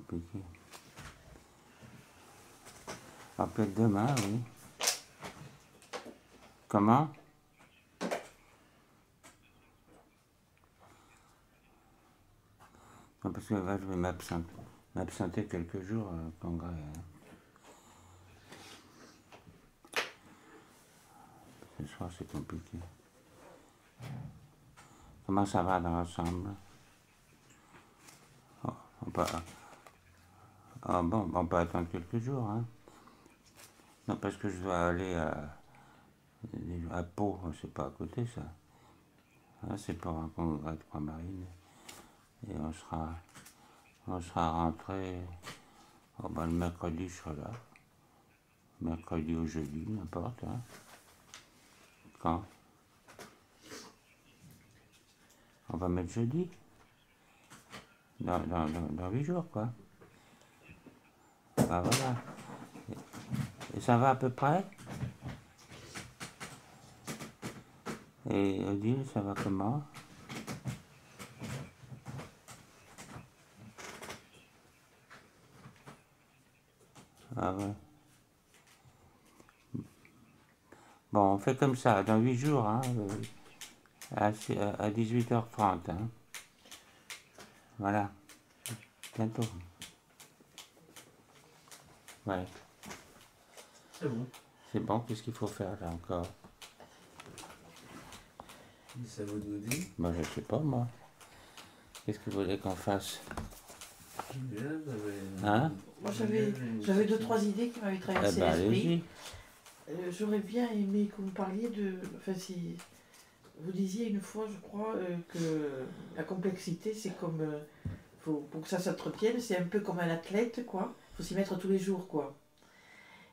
compliqué. Alors peut-être demain, oui. Comment? Non, parce que là, je vais m'absenter quelques jours au congrès. Hein. Ce soir, c'est compliqué. Comment ça va dans l'ensemble? Oh, bon, on peut attendre quelques jours. Hein. Non, parce que je dois aller à Pau, c'est pas à côté ça. Hein, c'est pour un congrès de Croix-Marine. Et on sera rentré le mercredi, je serai là. Mercredi ou jeudi, n'importe. Hein. Quand? On va mettre jeudi. Dans 8 jours, quoi. Ben voilà. Et ça va à peu près? Et Odile, ça va comment? Ah ouais. Bon, on fait comme ça, dans 8 jours, hein, à 18h30. Hein. Voilà. Bientôt. Ouais. C'est bon. C'est bon, qu'est-ce qu'il faut faire là encore? C'est à vous de nous dire. Moi, je sais pas, moi. Qu'est-ce que vous voulez qu'on fasse? Hein? Moi, j'avais 2-3 idées qui m'avaient traversé l'esprit. J'aurais bien aimé que vous parliez de... Enfin, si vous disiez une fois, je crois, que la complexité, c'est comme... pour que ça s'entretienne, c'est un peu comme un athlète, quoi. Il faut s'y mettre tous les jours, quoi.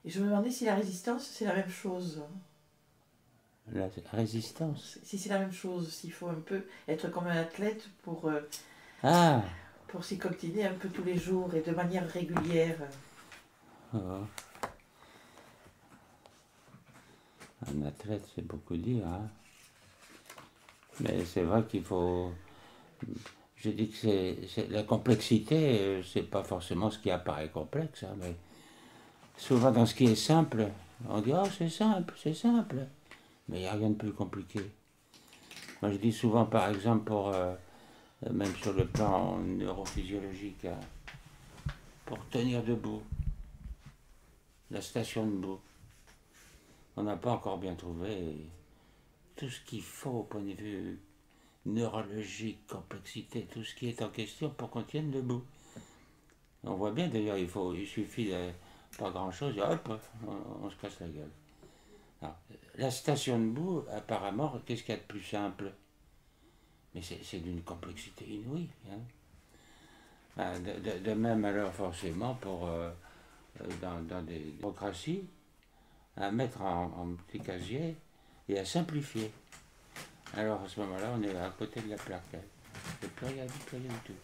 Et je me demandais si la résistance, c'est la même chose. La résistance? Si c'est la même chose, s'il faut un peu être comme un athlète pour s'y coltiner un peu tous les jours et de manière régulière. Oh. Un athlète, c'est beaucoup dire. Hein. Mais c'est vrai qu'il faut... Je dis que c'est la complexité, c'est pas forcément ce qui apparaît complexe, hein, mais souvent dans ce qui est simple, on dit « Oh, c'est simple, c'est simple ». Mais il n'y a rien de plus compliqué. Moi, je dis souvent, par exemple, même sur le plan neurophysiologique, hein, pour tenir debout, la station debout, on n'a pas encore bien trouvé tout ce qu'il faut au point de vue neurologique, complexité, tout ce qui est en question pour qu'on tienne debout. On voit bien d'ailleurs, il suffit de pas grand-chose, et hop, on se casse la gueule. Alors, la station debout, apparemment, qu'est-ce qu'il y a de plus simple? Mais c'est d'une complexité inouïe. Hein. De même alors forcément pour dans des démocraties, à mettre en petit casier et à simplifier. Alors à ce moment-là, on est à côté de la plaque. Il n'y a plus rien du tout.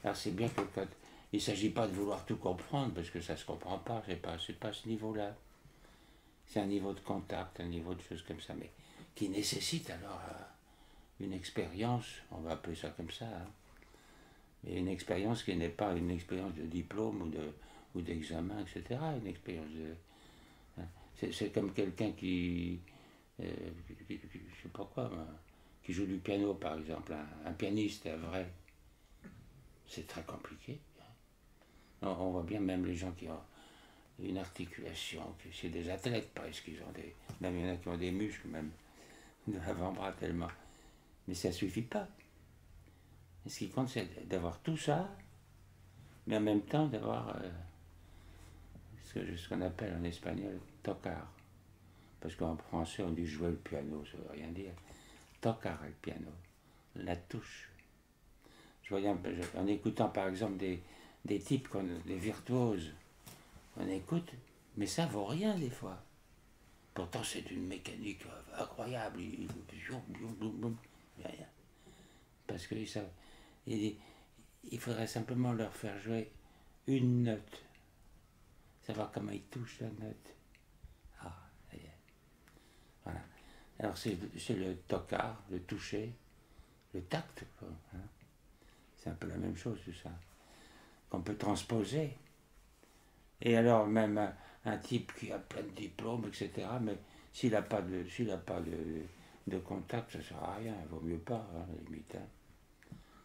Alors c'est bien que quand il ne s'agit pas de vouloir tout comprendre, parce que ça ne se comprend pas, c'est pas ce niveau-là. C'est un niveau de contact, un niveau de choses comme ça, mais qui nécessite alors une expérience, on va appeler ça comme ça, hein, mais une expérience qui n'est pas une expérience de diplôme ou d'examen, etc. Une expérience de... C'est comme quelqu'un qui je sais pas quoi, qui joue du piano par exemple, un pianiste vrai, c'est très compliqué. On voit bien même les gens qui ont une articulation, c'est des athlètes presque, même il y en a qui ont des muscles même, de l'avant-bras tellement. Mais ça ne suffit pas. Et ce qui compte, c'est d'avoir tout ça, mais en même temps d'avoir ce qu'on appelle en espagnol tocar. Parce qu'en français, on dit jouer le piano, ça ne veut rien dire. Tocar le piano, la touche. Je voyais en écoutant par exemple des types, des virtuoses, on écoute, mais ça vaut rien des fois. Pourtant, c'est d'une mécanique incroyable. Rien. Parce qu'ils savent. Il faudrait simplement leur faire jouer une note. Savoir comment ils touchent la note. Ah, ça y est. Voilà. Alors, c'est le tocard, le toucher, le tact. Quoi, hein. C'est un peu la même chose, tout ça. qu'on peut transposer. Et alors même un type qui a plein de diplômes, etc., mais s'il n'a pas de contact, ça ne sert à rien, il vaut mieux pas, hein, à la limite. Hein.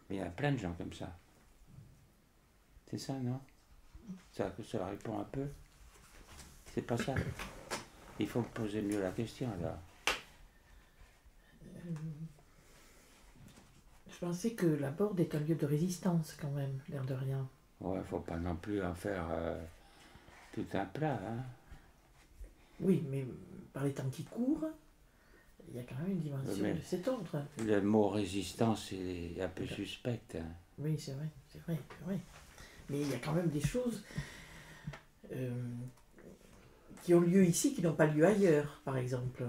Mais il y a plein de gens comme ça. C'est ça, non? Ça répond un peu? C'est pas ça? Il faut me poser mieux la question, alors. Je pensais que la Borde est un lieu de résistance, quand même, l'air de rien. Ouais, faut pas non plus en faire tout un plat, hein. Oui, mais par les temps qui courent, il y a quand même une dimension de cet ordre. Le mot résistance est un peu suspect. Hein. Oui, c'est vrai, c'est vrai, c'est vrai. Mais il y a quand même des choses qui ont lieu ici, qui n'ont pas lieu ailleurs, par exemple.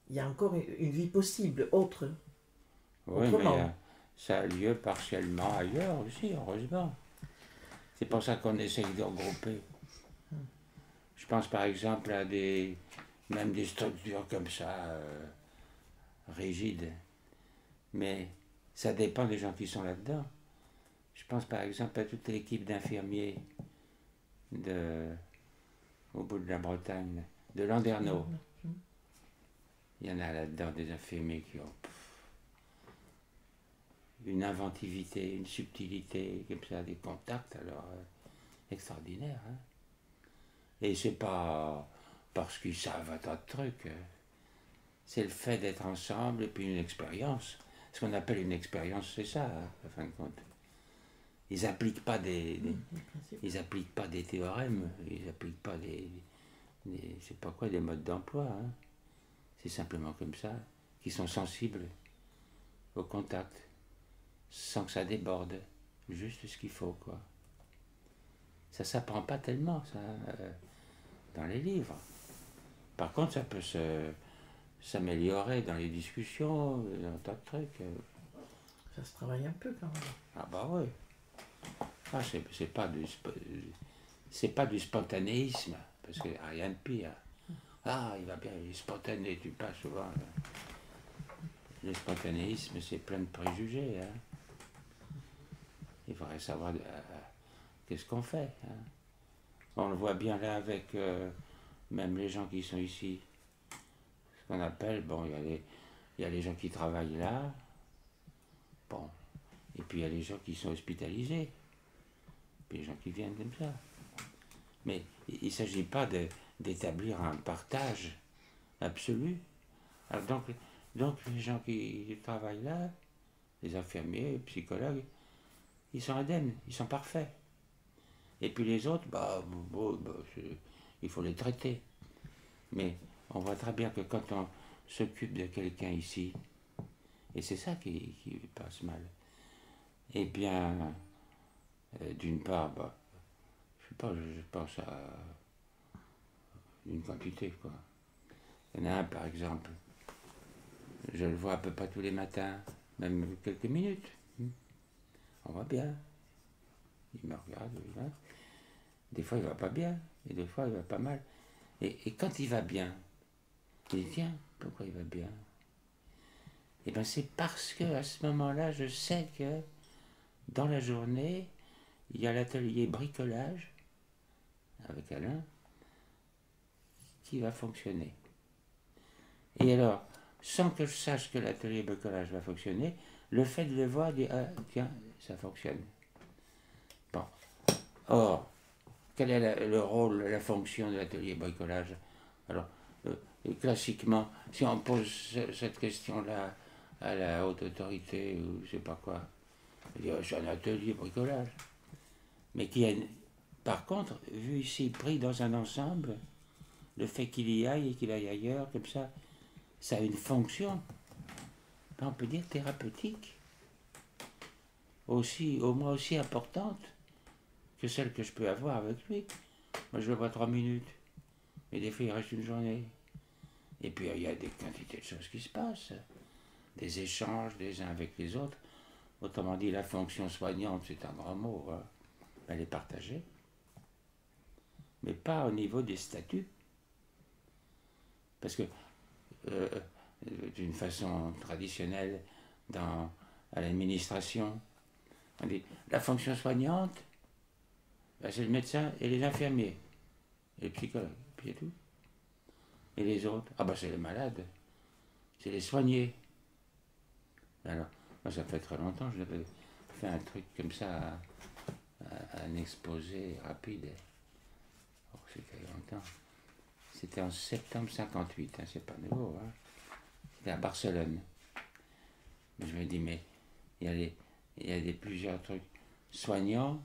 Il y a encore une vie possible, autre. Oui, autrement. Mais ça a lieu partiellement ailleurs aussi, heureusement. C'est pour ça qu'on essaye de regrouper. Je pense par exemple à même des structures comme ça, rigides. Mais ça dépend des gens qui sont là-dedans. Je pense par exemple à toute l'équipe d'infirmiers au bout de la Bretagne, de Landerneau. Il y en a là-dedans des infirmiers qui ont une inventivité, une subtilité, comme ça, des contacts alors extraordinaires. Hein. Et c'est pas parce qu'ils savent un tas de trucs. C'est le fait d'être ensemble et puis une expérience. Ce qu'on appelle une expérience, c'est ça, hein, à fin de compte. Ils n'appliquent pas ils appliquent pas des théorèmes, ils n'appliquent pas c'est pas quoi, des modes d'emploi. Hein. C'est simplement comme ça, qu'ils sont sensibles au contact, sans que ça déborde, juste ce qu'il faut, quoi. Ça s'apprend pas tellement, ça, dans les livres. Par contre, ça peut s'améliorer dans les discussions, dans un tas de trucs. Ça se travaille un peu, quand même. Ah bah oui. Ah, c'est pas du spontanéisme, parce qu'il n'y a rien de pire. Ah, il va bien, il est spontané, tu passes souvent. Le spontanéisme, c'est plein de préjugés. Hein. Il faudrait savoir qu'est-ce qu'on fait. Hein. On le voit bien là avec même les gens qui sont ici. Ce qu'on appelle, bon, il y a les gens qui travaillent là, bon, et puis il y a les gens qui sont hospitalisés, puis les gens qui viennent comme ça. Mais il ne s'agit pas d'établir un partage absolu. Alors donc les gens qui travaillent là, les infirmiers, les psychologues, ils sont indemnes, ils sont parfaits. Et puis les autres, il faut les traiter. Mais on voit très bien que quand on s'occupe de quelqu'un ici, et c'est ça qui passe mal, eh bien, d'une part, je sais pas, je pense à une quantité, quoi. Il y en a un, par exemple, je le vois à peu près tous les matins, même quelques minutes. On va bien. Il me regarde, il va. Des fois, il va pas bien, et des fois, il va pas mal. Et quand il va bien, il dit, tiens, pourquoi il va bien? Eh bien, c'est parce que à ce moment-là, je sais que dans la journée, il y a l'atelier bricolage avec Alain qui va fonctionner. Et alors, sans que je sache que l'atelier bricolage va fonctionner, le fait de le voir, dit, ah, tiens, ça fonctionne. Bon. Or, quel est le rôle, la fonction de l'atelier bricolage? Alors, classiquement, si on pose cette question-là à la haute autorité ou je sais pas quoi, on dit, c'est un atelier bricolage. Mais qui est, par contre, vu ici, pris dans un ensemble, le fait qu'il y aille et qu'il aille ailleurs, comme ça a une fonction, on peut dire thérapeutique, aussi, au moins aussi importante que celle que je peux avoir avec lui. Moi, je le vois 3 minutes, mais des fois, il reste une journée. Et puis, il y a des quantités de choses qui se passent, des échanges des uns avec les autres. Autrement dit, la fonction soignante, c'est un grand mot, hein. Elle est partagée, mais pas au niveau des statuts. Parce que, d'une façon traditionnelle, à l'administration, on dit la fonction soignante, Ben, c'est le médecin et les infirmiers, et les psychologues, puis c'est tout. Et les autres, ah ben c'est les malades, c'est les soignés. Alors, moi ça fait très longtemps que j'avais fait un truc comme ça, un exposé rapide. Oh, c'était longtemps. C'était en septembre 58, hein, c'est pas nouveau. Hein. C'était à Barcelone. Je me dis, mais il y a plusieurs trucs soignants,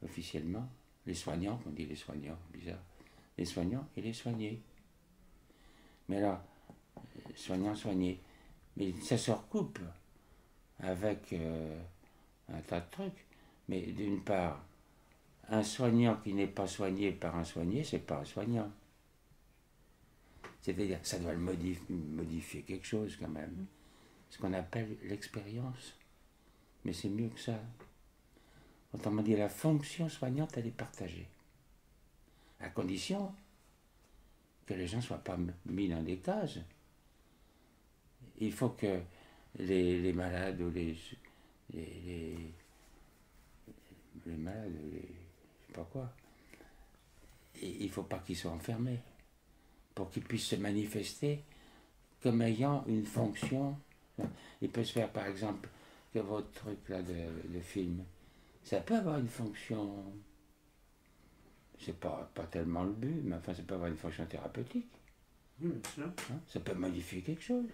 officiellement, les soignants, on dit les soignants, bizarre, les soignants et les soignés. Mais alors, soignants, soignés, mais ça se recoupe avec un tas de trucs. Mais d'une part, un soignant qui n'est pas soigné par un soigné, c'est pas un soignant. C'est-à-dire, ça doit le modifier quelque chose quand même. Ce qu'on appelle l'expérience. Mais c'est mieux que ça. Autrement dit, la fonction soignante, elle est partagée. À condition que les gens ne soient pas mis dans des cases. Il faut que les malades ou les malades, je sais pas quoi, il ne faut pas qu'ils soient enfermés pour qu'ils puissent se manifester comme ayant une fonction. Il peut se faire par exemple que votre truc là de film, ça peut avoir une fonction, c'est pas tellement le but, mais enfin ça peut avoir une fonction thérapeutique. Oui, bien sûr. Hein, ça peut modifier quelque chose.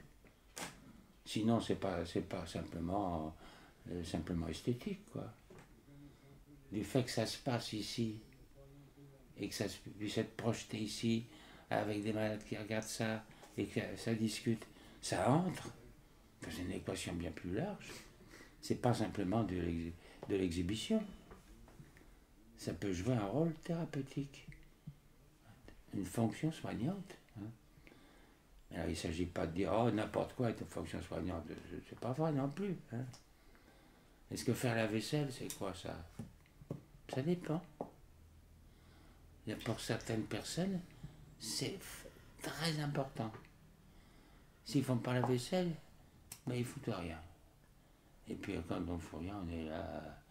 Sinon c'est pas simplement esthétique quoi. Du fait que ça se passe ici et que ça puisse être projeté ici avec des malades qui regardent ça et que ça discute, ça entre dans une équation bien plus large. C'est pas simplement de l'exhibition. Ça peut jouer un rôle thérapeutique, une fonction soignante. Hein. Alors, il ne s'agit pas de dire, oh, n'importe quoi est une fonction soignante. C'est pas vrai non plus. Hein. Est-ce que faire la vaisselle, c'est quoi ça? Ça dépend. Et pour certaines personnes, c'est très important. S'ils ne font pas la vaisselle, ben, ils ne foutent rien. Et puis quand on ne fout rien, on est là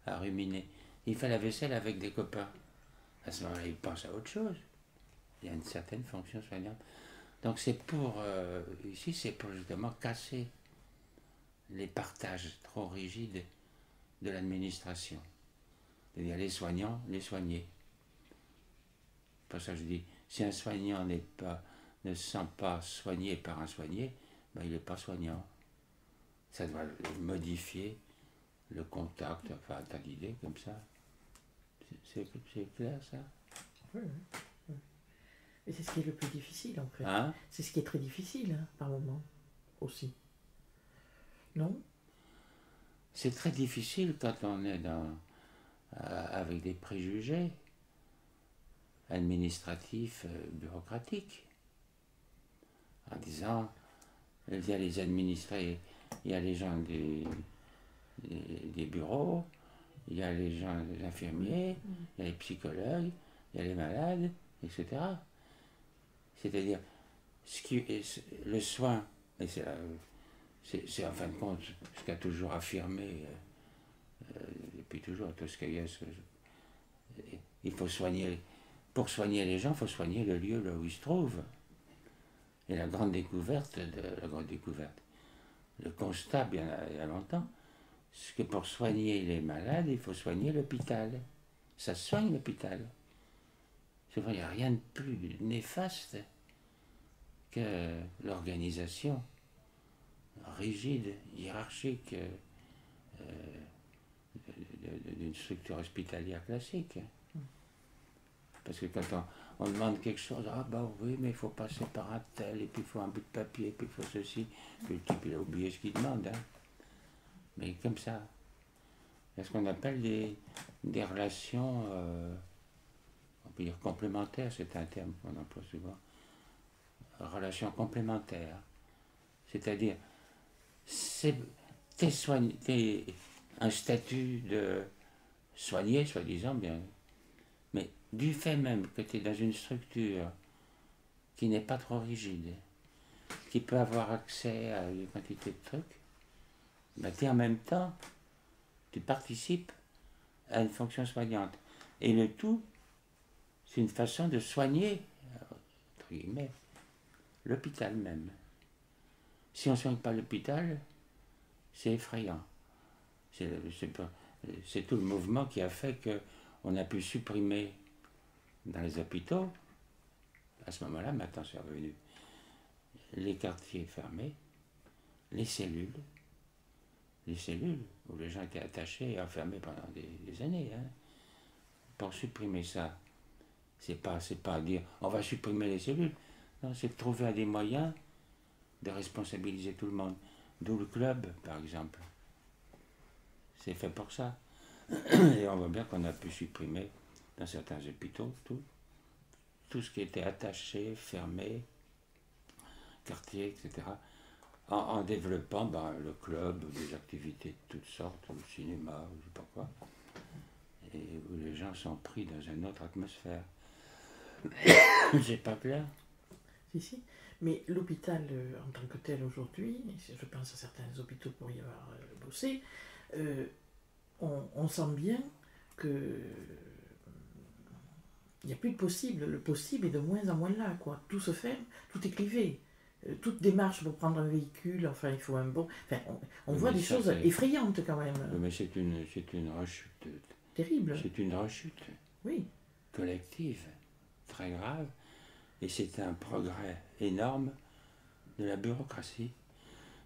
à ruminer. Il fait la vaisselle avec des copains. À ce moment-là, il pense à autre chose. Il y a une certaine fonction soignante. Donc c'est pour, ici, c'est pour justement casser les partages trop rigides de l'administration. C'est-à-dire les soignants, les soignés. Pour ça que je dis, si un soignant ne se sent pas soigné par un soigné, ben il n'est pas soignant. Ça doit modifier le contact, enfin un tas d'idées comme ça. C'est clair ça? Oui. Et c'est ce qui est le plus difficile en fait. Hein? C'est ce qui est très difficile hein, par moment aussi. Non? C'est très difficile quand on est avec des préjugés administratifs, bureaucratiques. En disant, il y a les administrés, il y a les gens des bureaux, il y a les gens des infirmiers, il y a les psychologues, il y a les malades, etc. C'est-à-dire, le soin, et c'est en fin de compte ce qu'a toujours affirmé, depuis toujours, Toscaïès, il faut soigner, pour soigner les gens, il faut soigner le lieu là où ils se trouvent. Et la grande découverte, le constat, il y a longtemps, c'est que pour soigner les malades, il faut soigner l'hôpital. Ça soigne l'hôpital. C'est vrai, il n'y a rien de plus néfaste que l'organisation rigide, hiérarchique d'une structure hospitalière classique. Parce que quand on demande quelque chose, ah bah oui, mais il faut passer par un tel, et puis il faut un bout de papier, et puis il faut ceci, puis le type il a oublié ce qu'il demande. Hein. Mais comme ça, il y a ce qu'on appelle des relations, on peut dire complémentaires, c'est un terme qu'on emploie souvent, relations complémentaires. C'est-à-dire, t'es un statut de soigné, soi-disant, bien, mais du fait même que tu es dans une structure qui n'est pas trop rigide, qui peut avoir accès à une quantité de trucs, ben en même temps, tu participes à une fonction soignante. Et le tout, c'est une façon de soigner, entre guillemets, l'hôpital même. Si on ne soigne pas l'hôpital, c'est effrayant. C'est tout le mouvement qui a fait qu'on a pu supprimer dans les hôpitaux, à ce moment-là, maintenant c'est revenu, les quartiers fermés, les cellules où les gens étaient attachés et enfermés pendant des années. Hein. Pour supprimer ça, c'est pas dire on va supprimer les cellules. Non, c'est de trouver des moyens de responsabiliser tout le monde. D'où le club, par exemple. C'est fait pour ça. Et on voit bien qu'on a pu supprimer dans certains hôpitaux tout ce qui était attaché, fermé, quartier, etc. En développant le club, des activités de toutes sortes, le cinéma, je ne sais pas quoi, et où les gens sont pris dans une autre atmosphère. C'est pas clair? Si. Mais l'hôpital en tant que tel aujourd'hui, je pense à certains hôpitaux pour y avoir bossé, on sent bien que il n'y a plus de possible. Le possible est de moins en moins là, quoi. Tout se ferme, tout est clivé. Toute démarche pour prendre un véhicule, enfin il faut un bon... Enfin, on voit des choses effrayantes quand même. Mais c'est une rechute. Terrible. C'est une rechute. Oui. Collective, très grave. Et c'est un progrès énorme de la bureaucratie.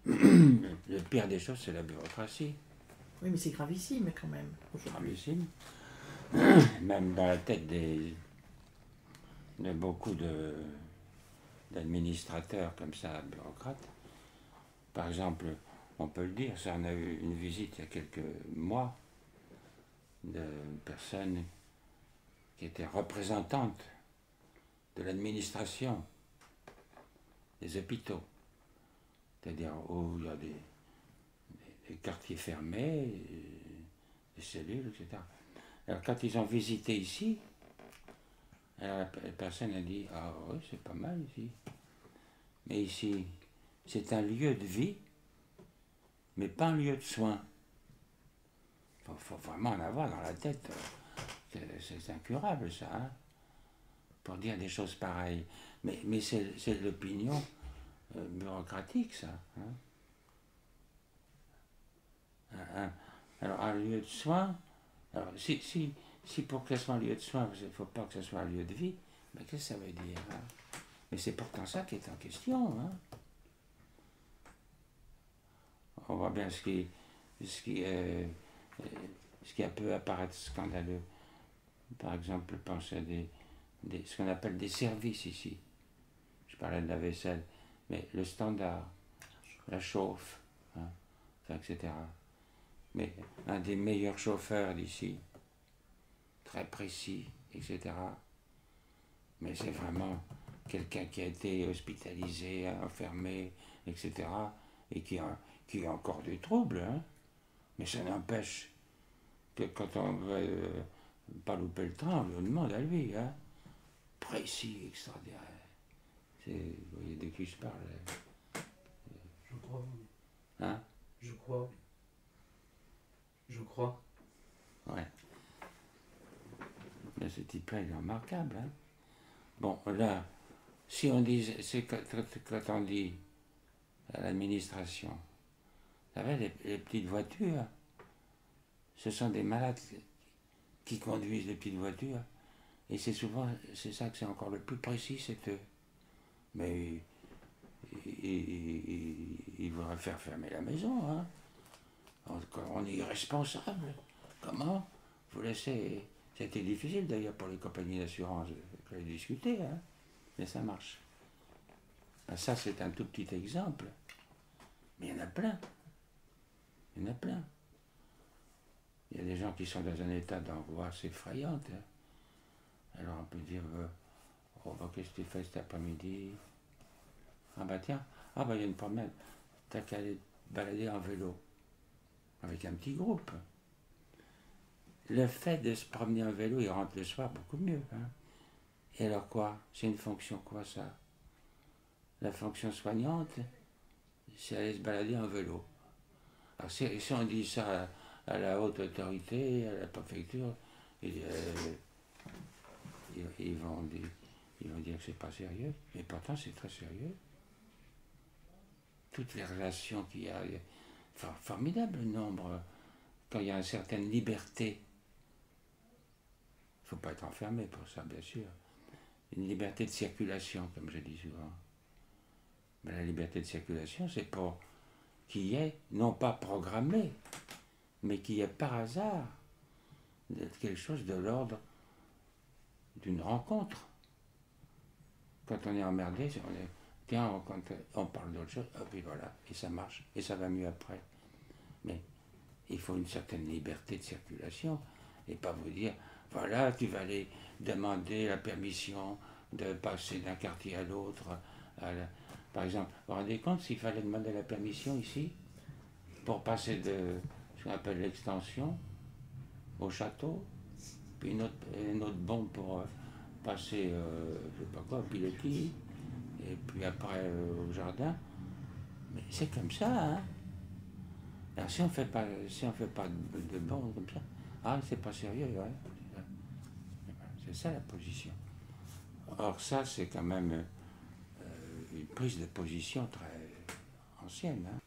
Le pire des choses, c'est la bureaucratie. Oui, mais c'est gravissime quand même. Gravissime. Même dans la tête de beaucoup d'administrateurs comme ça, bureaucrates. Par exemple, on peut le dire, ça, on a eu une visite il y a quelques mois d'une personne qui était représentante de l'administration des hôpitaux. C'est-à-dire où il y a des quartiers fermés, des cellules, etc. Alors quand ils ont visité ici, alors la personne a dit « Ah oui, c'est pas mal ici. Mais ici, c'est un lieu de vie, mais pas un lieu de soins. » Il faut vraiment en avoir dans la tête. C'est incurable ça, hein, pour dire des choses pareilles. Mais c'est l'opinion bureaucratique, ça. Hein. Alors un lieu de soins, alors si pour que ce soit un lieu de soins, il ne faut pas que ce soit un lieu de vie, mais qu'est-ce que ça veut dire, hein? Mais c'est pourtant ça qui est en question. Hein. On voit bien ce qui peut apparaître scandaleux. Par exemple, pense à ce qu'on appelle des services ici. Je parlais de la vaisselle, mais le standard, la chauffe, hein, etc. Mais un des meilleurs chauffeurs d'ici, très précis, etc. Mais c'est vraiment quelqu'un qui a été hospitalisé, enfermé, etc. et qui a encore des troubles. Hein. Mais ça n'empêche que quand on veut pas louper le train, on lui demande à lui. Hein. Précis, extraordinaire. Vous voyez de qui je parle? Je crois. Hein? Je crois. Je crois. Ouais. Mais ce type-là, il est remarquable. Hein? Bon, là, si on dit, c'est quand on dit à l'administration, vous savez, les petites voitures, ce sont des malades qui conduisent les petites voitures, et c'est ça que c'est encore le plus précis, c'est eux. Mais ils voudraient faire fermer la maison, hein. On est irresponsable. Comment vous laissez... C'était difficile d'ailleurs pour les compagnies d'assurance de discuter, hein, mais ça marche. Ben ça, c'est un tout petit exemple. Mais il y en a plein. Il y en a plein. Il y a des gens qui sont dans un état d'angoisse effrayante. Hein. Alors on peut dire, oh, qu'est-ce que tu fais cet après-midi? Ah bah tiens, il y a une promenade. T'as qu'à aller te balader en vélo. Avec un petit groupe. Le fait de se promener en vélo, il rentre le soir beaucoup mieux. Hein. Et alors quoi? C'est une fonction quoi ça? La fonction soignante, c'est aller se balader en vélo. Alors si on dit ça à la haute autorité, à la préfecture, ils vont dire que c'est pas sérieux, mais pourtant c'est très sérieux. Toutes les relations qu'il y a, formidable nombre, quand il y a une certaine liberté. Il ne faut pas être enfermé pour ça, bien sûr. Une liberté de circulation, comme je dis souvent. Mais la liberté de circulation, c'est pour qu'il y ait, non pas programmé, mais qu'il y ait par hasard quelque chose de l'ordre d'une rencontre. Quand on est emmerdé, tiens, quand on parle d'autre chose, hop, et voilà, et ça marche, et ça va mieux après. Mais il faut une certaine liberté de circulation, et pas vous dire, voilà, tu vas aller demander la permission de passer d'un quartier à l'autre. Par exemple, vous vous rendez compte s'il fallait demander la permission ici pour passer de ce qu'on appelle l'extension au château, puis une autre bombe pour passer, je sais pas quoi, au Pilotis, et puis après au jardin. Mais c'est comme ça, hein. Alors si on fait pas de bombe comme ça, ah, c'est pas sérieux, ouais. C'est ça la position. Or ça, c'est quand même une prise de position très ancienne, hein,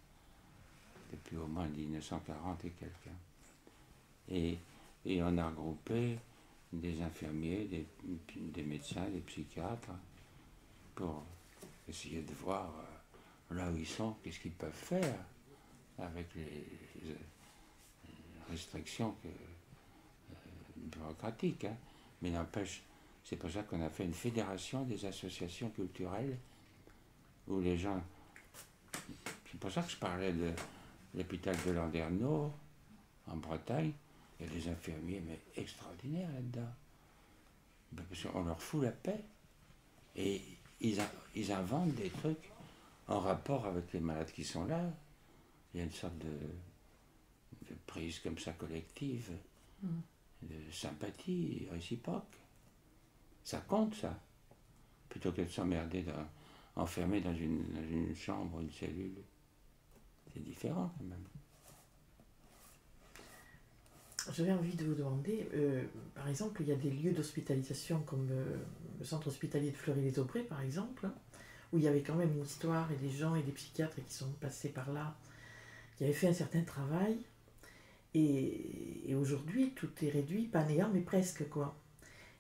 depuis au moins 1940 et quelques. Et on a regroupé des infirmiers, des médecins, des psychiatres, pour essayer de voir là où ils sont, qu'est-ce qu'ils peuvent faire avec les restrictions bureaucratiques. Hein. Mais n'empêche, c'est pour ça qu'on a fait une fédération des associations culturelles où les gens... C'est pour ça que je parlais de l'hôpital de Landerneau, en Bretagne. Il y a des infirmiers, mais extraordinaires là-dedans. Parce qu'on leur fout la paix. Et ils inventent des trucs en rapport avec les malades qui sont là. Il y a une sorte de prise comme ça collective, de sympathie réciproque. Ça compte, ça. Plutôt que de s'emmerder, enfermé dans une chambre, une cellule. C'est différent, quand même. J'avais envie de vous demander, par exemple, il y a des lieux d'hospitalisation comme le centre hospitalier de Fleury-les-Aubrais, par exemple, où il y avait quand même une histoire et des gens et des psychiatres qui sont passés par là, qui avaient fait un certain travail. Et aujourd'hui, tout est réduit, pas néant, mais presque, quoi.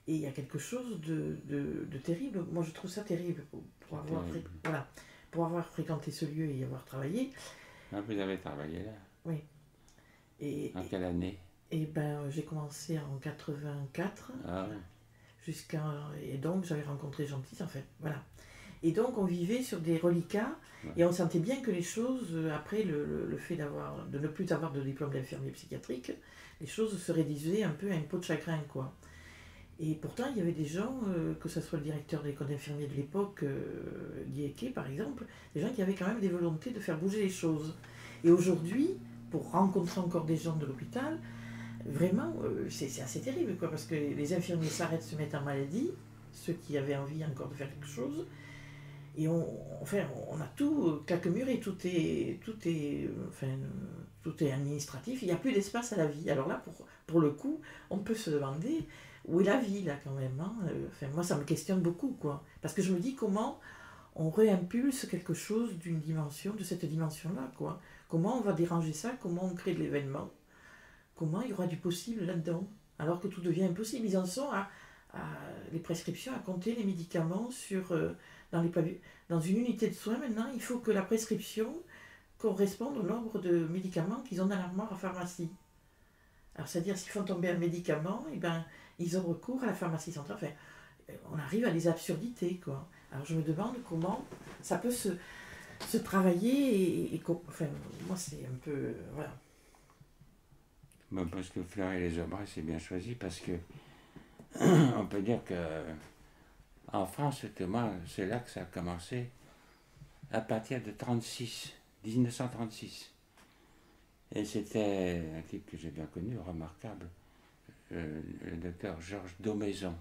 Et il y a quelque chose de terrible. Moi, je trouve ça terrible pour avoir fréquenté ce lieu et y avoir travaillé. Ah, vous avez travaillé là? Oui. En quelle année? Eh ben, j'ai commencé en 84. Ah oui. Et donc, j'avais rencontré Jean-Baptiste, en fait. Voilà. Et donc, on vivait sur des reliquats, et on sentait bien que les choses, après le fait de ne plus avoir de diplôme d'infirmier psychiatrique, les choses se réduisaient un peu à une peau de chagrin, quoi. Et pourtant, il y avait des gens, que ce soit le directeur de l'école d'infirmiers de l'époque, Guy par exemple, des gens qui avaient quand même des volontés de faire bouger les choses. Et aujourd'hui, pour rencontrer encore des gens de l'hôpital, vraiment, c'est assez terrible, quoi, parce que les infirmiers s'arrêtent, se mettent en maladie, ceux qui avaient envie encore de faire quelque chose, et on a tout claquemuré, tout est administratif, il n'y a plus d'espace à la vie. Alors là, pour le coup, on peut se demander où est la vie, là, quand même. Hein. Moi, ça me questionne beaucoup, quoi, parce que je me dis comment on réimpulse quelque chose de cette dimension-là, quoi. Comment on va déranger ça, comment on crée de l'événement, comment il y aura du possible là-dedans, alors que tout devient impossible. Ils en sont à les prescriptions, à compter les médicaments dans une unité de soins. Maintenant, il faut que la prescription corresponde au nombre de médicaments qu'ils ont dans l'armoire à pharmacie. Alors, c'est-à-dire, s'ils font tomber un médicament, eh ben, ils ont recours à la pharmacie centrale. Enfin, on arrive à des absurdités, quoi. Alors, je me demande comment ça peut se travailler moi, c'est un peu... voilà. Bon, parce que Fleury-les-Aubrais, c'est bien choisi, parce que on peut dire que en France, c'est là que ça a commencé, à partir de 1936. Et c'était un type que j'ai bien connu, remarquable, le docteur Georges Daumaison.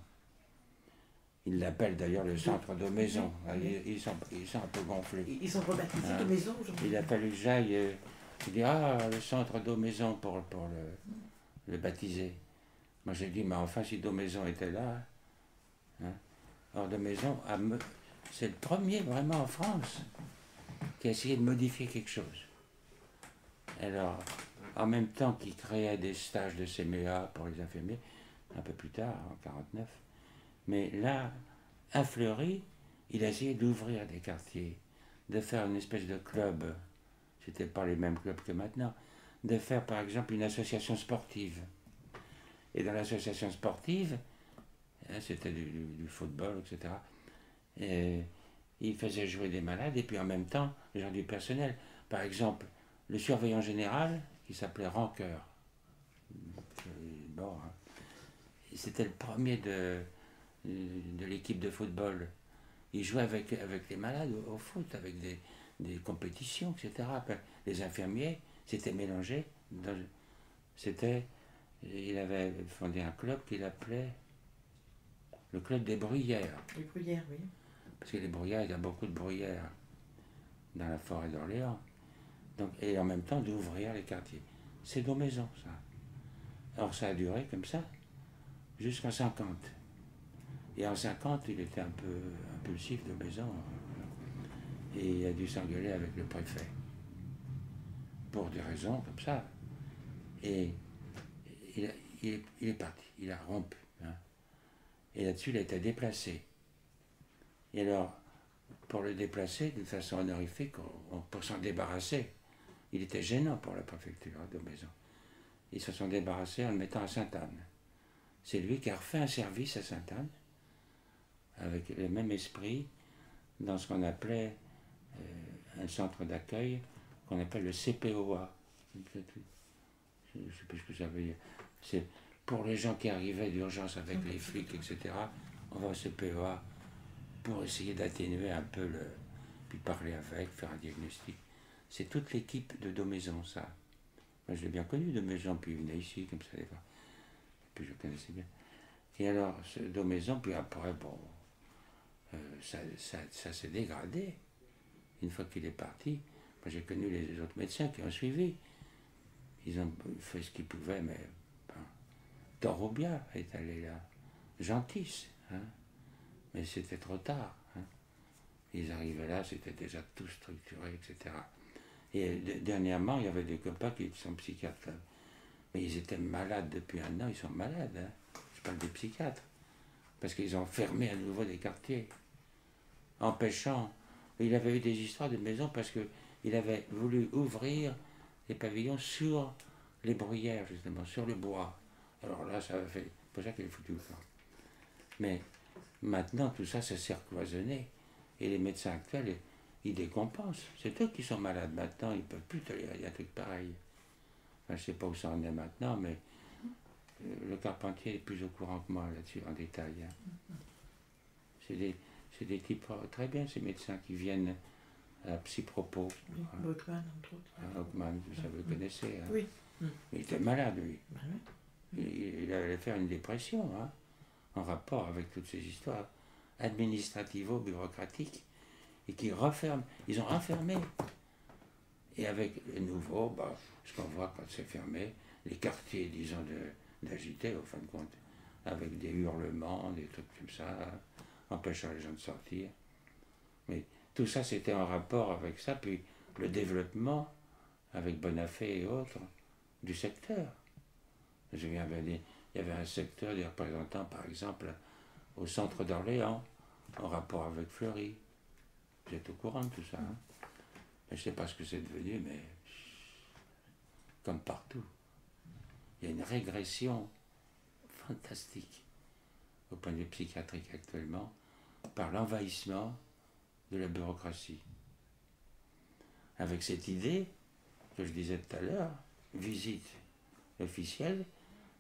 Il l'appelle d'ailleurs le centre Daumaison. Ils sont un peu gonflés. Ils sont rebaptisés Daumaison aujourd'hui. Il a fallu que j'aille, il dit, le centre Daumaison pour le baptiser. Moi j'ai dit, mais enfin si Daumaison était là, hein. Alors Daumaison, c'est le premier vraiment en France qui a essayé de modifier quelque chose. Alors, en même temps qu'il créait des stages de CMEA pour les infirmiers, un peu plus tard, en 1949, mais là, à Fleury, il a essayé d'ouvrir des quartiers, de faire une espèce de club, c'était pas les mêmes clubs que maintenant, de faire par exemple une association sportive. Et dans l'association sportive, hein, c'était du football, etc. Et il faisait jouer des malades et puis en même temps, les gens du personnel. Par exemple, le surveillant général, qui s'appelait Rancœur. Bon, hein. C'était le premier de l'équipe de football. Il jouait avec les malades au foot, avec des compétitions, etc. Les infirmiers s'étaient mélangés. Il avait fondé un club qu'il appelait le club des bruyères. Les bruyères, oui. Parce que les bruyères, il y a beaucoup de bruyères dans la forêt d'Orléans. Donc, et en même temps d'ouvrir les quartiers. C'est Daumaison, ça. Alors ça a duré comme ça jusqu'en 50. Et en 50, il était un peu impulsif, Daumaison. Et il a dû s'engueuler avec le préfet. Pour des raisons comme ça. Et il est parti, il a rompu. Hein. Et là-dessus, il a été déplacé. Et alors, pour le déplacer d'une façon honorifique, pour s'en débarrasser, il était gênant pour la préfecture de Daumaison. Ils se sont débarrassés en le mettant à Sainte-Anne. C'est lui qui a refait un service à Sainte-Anne, avec le même esprit, dans ce qu'on appelait un centre d'accueil, qu'on appelle le CPOA. Je ne sais plus ce que ça veut dire. C'est pour les gens qui arrivaient d'urgence avec les flics, etc. On va au CPOA pour essayer d'atténuer un peu puis parler avec, faire un diagnostic. C'est toute l'équipe de Daumaison, ça. Moi, je l'ai bien connu, Daumaison, puis il venait ici, comme ça, des fois. Puis je connaissais bien. Et alors, ce Daumaison, puis après, bon, ça s'est dégradé. Une fois qu'il est parti, moi j'ai connu les autres médecins qui ont suivi. Ils ont fait ce qu'ils pouvaient, mais ben, Torobia est allé là. Gentis, hein, mais c'était trop tard. Hein. Ils arrivaient là, c'était déjà tout structuré, etc. Et dernièrement, il y avait des copains qui sont psychiatres. Là. Mais ils étaient malades depuis un an, ils sont malades. Hein. Je parle des psychiatres. Parce qu'ils ont fermé à nouveau des quartiers, empêchant. Il avait eu des histoires de maisons parce qu'il avait voulu ouvrir les pavillons sur les bruyères, justement, sur le bois. Alors là, ça a fait. C'est pour ça qu'il est foutu le camp. Mais maintenant, tout ça, ça s'est recloisonné. Et les médecins actuels, ils décompensent. C'est eux qui sont malades maintenant, ils ne peuvent plus tolérer un truc pareil. Enfin, je ne sais pas où ça en est maintenant, mais le Carpentier est plus au courant que moi là-dessus, en détail. Hein. C'est des types très bien, ces médecins qui viennent à Psypropos. Oui, hein. Bockman, entre autres. Bockman, ça vous le connaissez. Hein. Oui. Il était malade, lui. Ben oui. Il allait faire une dépression, hein, en rapport avec toutes ces histoires administrativo-bureaucratiques, et qui referment. Ils ont enfermé. Et avec les nouveaux, bah, ce qu'on voit quand c'est fermé, les quartiers, disons, d'agiter, au fin de compte, avec des hurlements, des trucs comme ça, empêchant les gens de sortir. Mais tout ça, c'était en rapport avec ça, puis le développement, avec Bonafé et autres, du secteur. Je me souviens, il y avait un secteur des représentants, par exemple, au centre d'Orléans, en rapport avec Fleury. Vous êtes au courant de tout ça, hein? Je ne sais pas ce que c'est devenu, mais comme partout, il y a une régression fantastique au point de vue psychiatrique actuellement par l'envahissement de la bureaucratie. Avec cette idée que je disais tout à l'heure, visite officielle,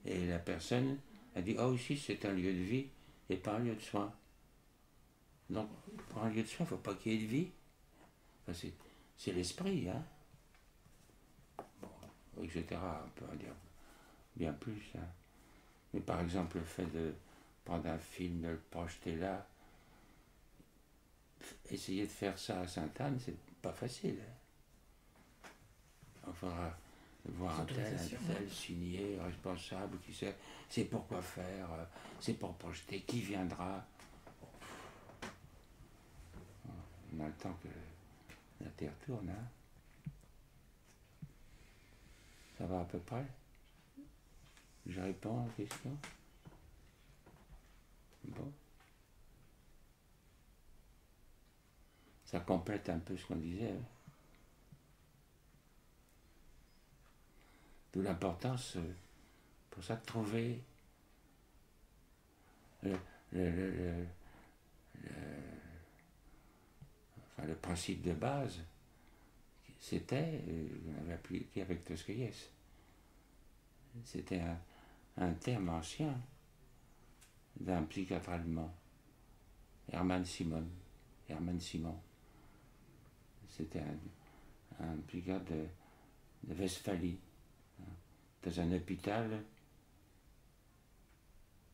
et la personne a dit « Oh, ici c'est un lieu de vie et pas un lieu de soins. » Donc, pour un lieu de soins, il ne faut pas qu'il y ait de vie. Enfin, c'est l'esprit, hein. Bon, etc. On peut en dire bien plus. Hein. Mais par exemple, le fait de prendre un film, de le projeter là, essayer de faire ça à Sainte-Anne, c'est pas facile. Hein. Il faudra voir un tel signé, responsable, qui sait, c'est pour quoi faire, c'est pour projeter, qui viendra. On a le temps que la Terre tourne, hein. Ça va à peu près? Je réponds à la question? Bon. Ça complète un peu ce qu'on disait. Hein. D'où l'importance, pour ça, de trouver le principe de base. C'était, on avait appliqué avec Dostoïevski, c'était un terme ancien d'un psychiatre allemand, Hermann Simon. C'était un psychiatre de Westphalie, dans un hôpital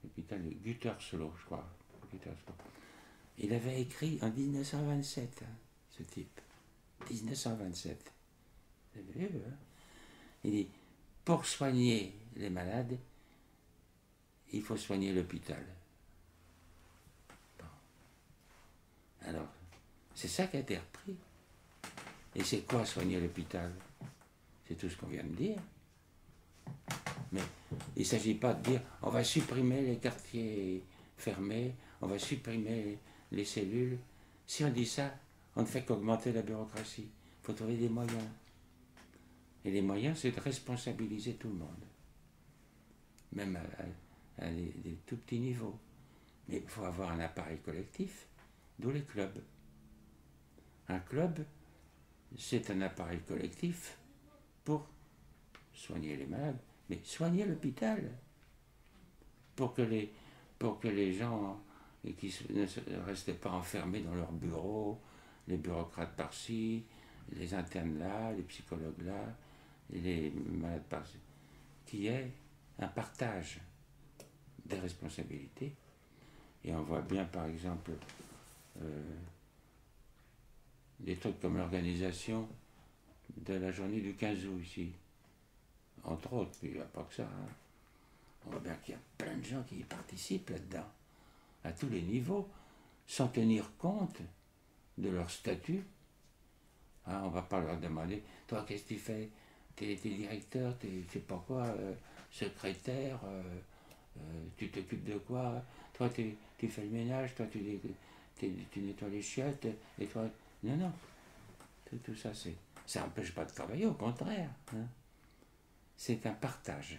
de Gütersloh, je crois. Il avait écrit en 1927, ce type. 1927. Vous avez vu, hein? Il dit, pour soigner les malades, il faut soigner l'hôpital. Bon. Alors, c'est ça qui a été repris. Et c'est quoi soigner l'hôpital? C'est tout ce qu'on vient de dire. Mais il ne s'agit pas de dire, on va supprimer les quartiers fermés, on va supprimer les cellules. Si on dit ça, on ne fait qu'augmenter la bureaucratie. Il faut trouver des moyens. Et les moyens, c'est de responsabiliser tout le monde. Même à des tout petits niveaux. Mais il faut avoir un appareil collectif, d'où les clubs. Un club, c'est un appareil collectif pour soigner les malades, mais soigner l'hôpital. Pour que les gens qui ne restaient pas enfermés dans leur bureau, les bureaucrates par-ci, les internes là, les psychologues là, et les malades par-ci, qu'il y ait un partage des responsabilités. Et on voit bien, par exemple, des trucs comme l'organisation de la journée du 15 août ici. Entre autres, puis il n'y a pas que ça. Hein. On voit bien qu'il y a plein de gens qui y participent là-dedans, à tous les niveaux, sans tenir compte de leur statut. Hein, on ne va pas leur demander, toi, qu'est-ce que tu fais? T'es directeur, t'es je sais pas quoi, secrétaire, tu t'occupes de quoi? Toi, tu fais le ménage, toi, tu nettoies les chiottes, et toi... Non, non. Tout ça, ça n'empêche pas de travailler, au contraire. Hein. C'est un partage.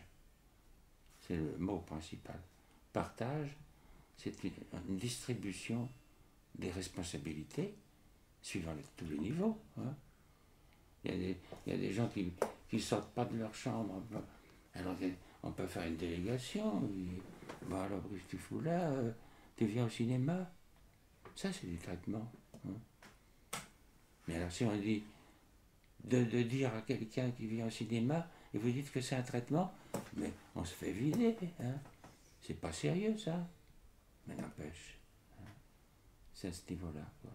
C'est le mot principal. Partage, c'est une distribution des responsabilités suivant tous les niveaux. Hein. Il y a des gens qui ne sortent pas de leur chambre. Alors, on peut faire une délégation. Bon, alors, qu'est-ce que tu fous là? Tu viens au cinéma? Ça, c'est du traitement. Hein. Mais alors, si on dit de dire à quelqu'un qui vient au cinéma, et vous dites que c'est un traitement, mais on se fait vider. Hein. C'est pas sérieux, ça. Mais n'empêche. Hein. C'est à ce niveau-là. Quoi.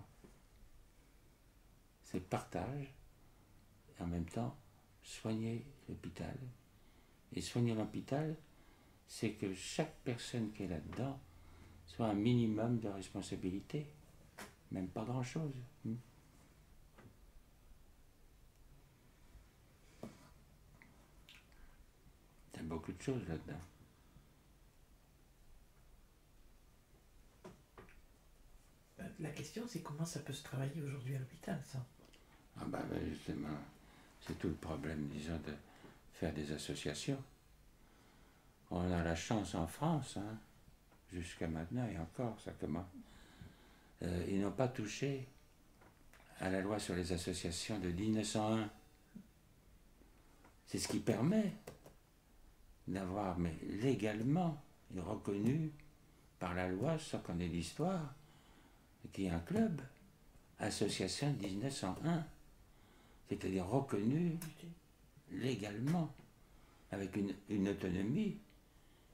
C'est le partage, et en même temps, soigner l'hôpital. Et soigner l'hôpital, c'est que chaque personne qui est là-dedans soit un minimum de responsabilité. Même pas grand-chose. Hein. Il y a beaucoup de choses là-dedans. La question, c'est comment ça peut se travailler aujourd'hui à l'hôpital, ça? Ah ben justement, c'est tout le problème, disons, de faire des associations. On a la chance en France, hein, jusqu'à maintenant, et encore, ça commence. Ils n'ont pas touché à la loi sur les associations de 1901. C'est ce qui permet d'avoir, mais légalement, et reconnu par la loi, sans qu'on ait d'histoire, qu'il y a un club, association de 1901, c'est-à-dire reconnu légalement, avec une autonomie,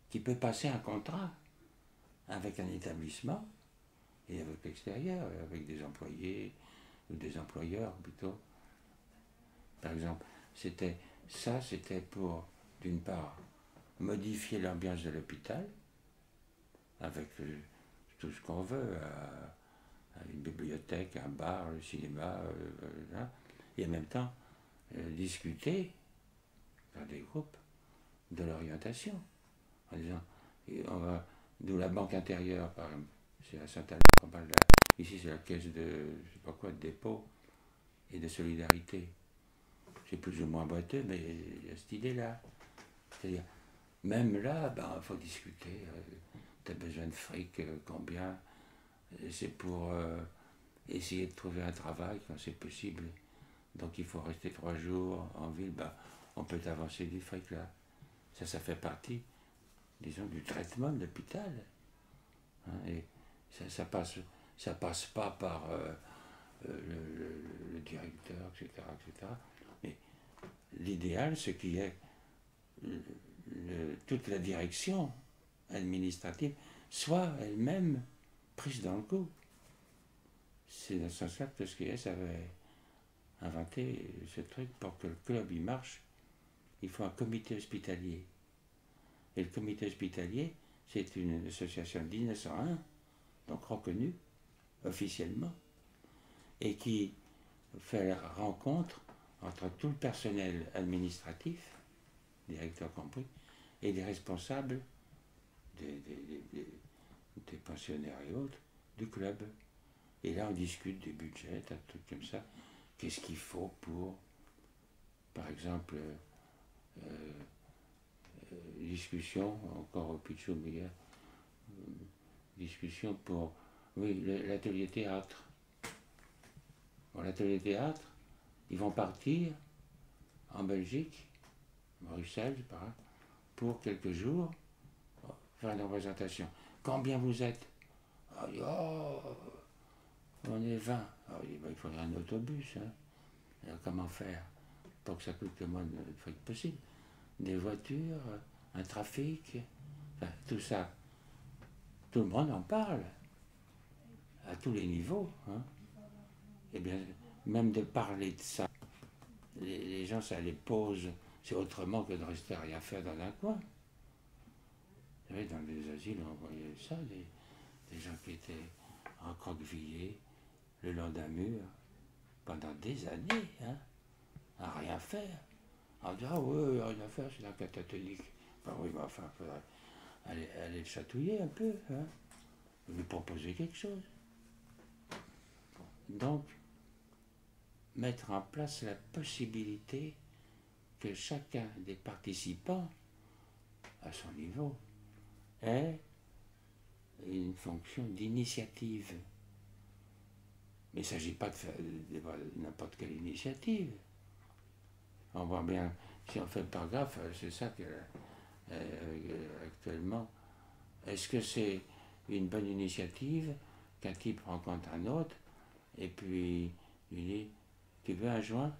qui peut passer un contrat avec un établissement et avec l'extérieur, avec des employés ou des employeurs plutôt. Par exemple, c'était Ça, c'était pour, d'une part, modifier l'ambiance de l'hôpital, avec tout ce qu'on veut, une bibliothèque, un bar, le cinéma, et en même temps, discuter dans des groupes de l'orientation, en disant, d'où la banque intérieure, par exemple, c'est à Saint-Albert qu'on parle là, ici c'est la caisse de, je sais pas quoi, de dépôt et de solidarité. C'est plus ou moins boiteux, mais il y a cette idée-là. C'est-à-dire, même là, il faut discuter. Tu as besoin de fric, combien? C'est pour essayer de trouver un travail quand c'est possible. Donc il faut rester 3 jours en ville. On peut avancer du fric là. Ça fait partie, disons, du traitement de l'hôpital. Hein, et ça passe pas par le directeur, etc., etc. Mais l'idéal, c'est qu'il y ait toute la direction administrative soit elle-même prise dans le coup. C'est dans ce sens-là que Tosquiès avait inventé ce truc. Pour que le club y marche, il faut un comité hospitalier. Et le comité hospitalier, c'est une association de 1901, donc reconnue officiellement, et qui fait la rencontre entre tout le personnel administratif, directeur compris, et les responsables des pensionnaires et autres du club. Et là, on discute des budgets, un truc comme ça. Qu'est-ce qu'il faut pour, par exemple, discussion, encore au Pichou, discussion pour, oui, l'atelier théâtre. Bon, l'atelier théâtre, ils vont partir en Belgique, Bruxelles, par là, pour quelques jours, faire une représentation. Combien vous êtes? On est 20. Il faudrait un autobus. Hein. Alors, comment faire pour que ça coûte le moins de fric possible? Des voitures, un trafic, enfin, tout ça. Tout le monde en parle, à tous les niveaux. Hein. Eh bien, même de parler de ça, les gens, ça les pose. C'est autrement que de rester à rien faire dans un coin. Vous savez, dans les asiles, on voyait ça, des gens qui étaient recroquevillés le long d'un mur pendant des années, hein, à rien faire. On dit, ah oui, rien à faire, c'est la catatonique. Enfin, oui, mais enfin, il faudrait aller le chatouiller un peu, hein, lui proposer quelque chose. Donc, mettre en place la possibilité que chacun des participants, à son niveau, ait une fonction d'initiative. Mais il ne s'agit pas de faire n'importe quelle initiative. On voit bien, si on fait le paragraphe, c'est ça que actuellement. Est-ce que c'est une bonne initiative qu'un type rencontre un autre et puis il dit, tu veux un joint?